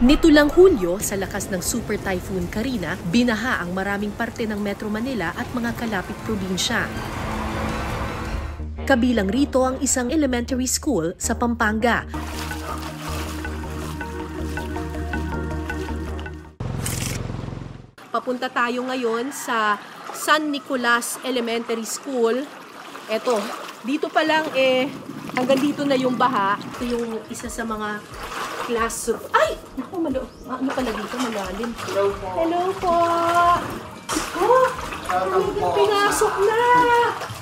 Nito lang Hulyo, sa lakas ng Super Typhoon Karina, binaha ang maraming parte ng Metro Manila at mga kalapit probinsya. Kabilang rito ang isang elementary school sa Pampanga. Papunta tayo ngayon sa San Nicolas Elementary School. Eto, dito pa lang hanggang dito na yung baha. Ito yung isa sa mga classroom. Ay! Naku, ano pala dito? Malalim. Hello po. Hello po! Oh! Pinasok na!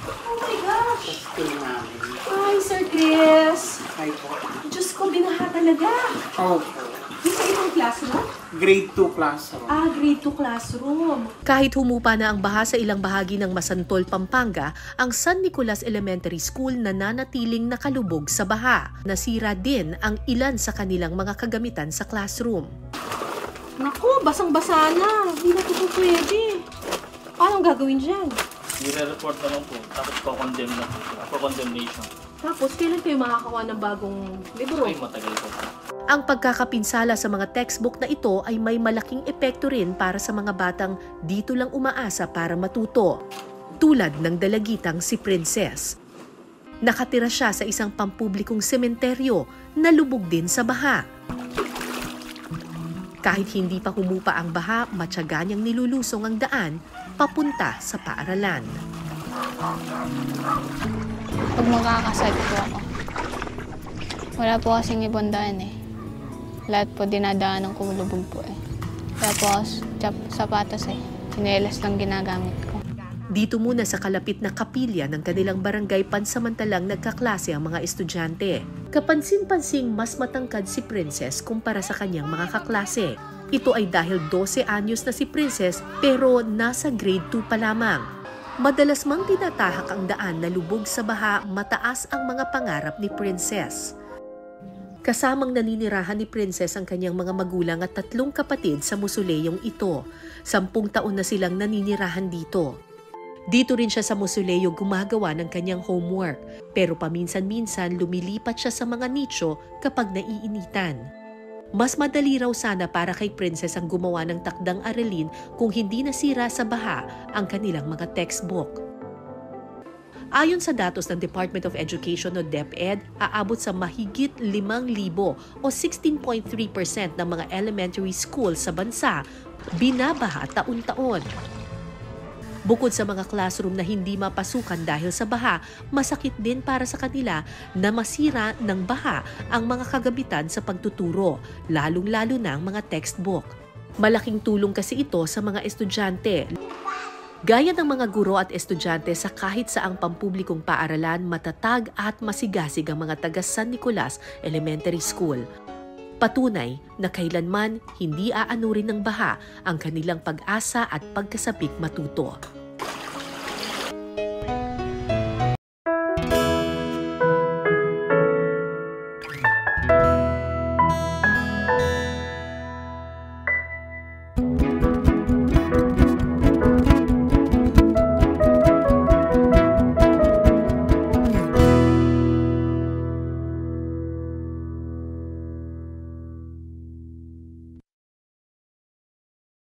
Oh my gosh! Hi, Sir Chris! Hi po. Diyos ko, binaha talaga. Opo. Yung sa ibang classroom? Grade 2 classroom. Grade 2 classroom. Kahit humupa na ang baha sa ilang bahagi ng Masantol, Pampanga, ang San Nicolas Elementary School nananatiling nakalubog sa baha. Nasira din ang ilan sa kanilang mga kagamitan sa classroom. Naku, basang-basa na. Hindi na ito pwede. Paano gagawin dyan? I-report na lang po, tapos po-condemn na po, condemnation. Tapos, kailan kayo makakawa ng bagong libro? Ay, matagal po. Ang pagkakapinsala sa mga textbook na ito ay may malaking epekto rin para sa mga batang dito lang umaasa para matuto. Tulad ng dalagitang si Princess. Nakatira siya sa isang pampublikong sementeryo na lubog din sa baha. Kahit hindi pa humupa ang baha, matyaga niyang nilulusong ang daan papunta sa paaralan. Pag magkakasal po ako, wala po kasing ibang daan eh. Lahat po dinadaanan ko lubog po eh. Tapos, sapatos eh. Tsinelas lang ginagamit ko. Dito muna sa kalapit na kapilya ng kanilang barangay pansamantalang nagkaklase ang mga estudyante. Kapansin-pansing mas matangkad si Princess kumpara sa kanyang mga kaklase. Ito ay dahil 12 anyos na si Princess pero nasa grade 2 pa lamang. Madalas mang tinatahak ang daan na lubog sa baha, mataas ang mga pangarap ni Princess. Kasamang naninirahan ni Princess ang kanyang mga magulang at 3 kapatid sa musuleyong ito. 10 taon na silang naninirahan dito. Dito rin siya sa musuleyo gumagawa ng kanyang homework, pero paminsan-minsan lumilipat siya sa mga nicho kapag naiinitan. Mas madali raw sana para kay Princess ang gumawa ng takdang aralin kung hindi nasira sa baha ang kanilang mga textbook. Ayon sa datos ng Department of Education o DepEd, aabot sa mahigit 5,000 o 16.3% ng mga elementary school sa bansa binabaha taon-taon. Bukod sa mga classroom na hindi mapasukan dahil sa baha, masakit din para sa kanila na masira ng baha ang mga kagamitan sa pagtuturo, lalong-lalo na ang mga textbook. Malaking tulong kasi ito sa mga estudyante. Gaya ng mga guro at estudyante sa kahit saang pampublikong paaralan, matatag at masigasig ang mga taga San Nicolas Elementary School. Patunay na kailanman hindi aanurin ng baha ang kanilang pag-asa at pagkasabik matuto.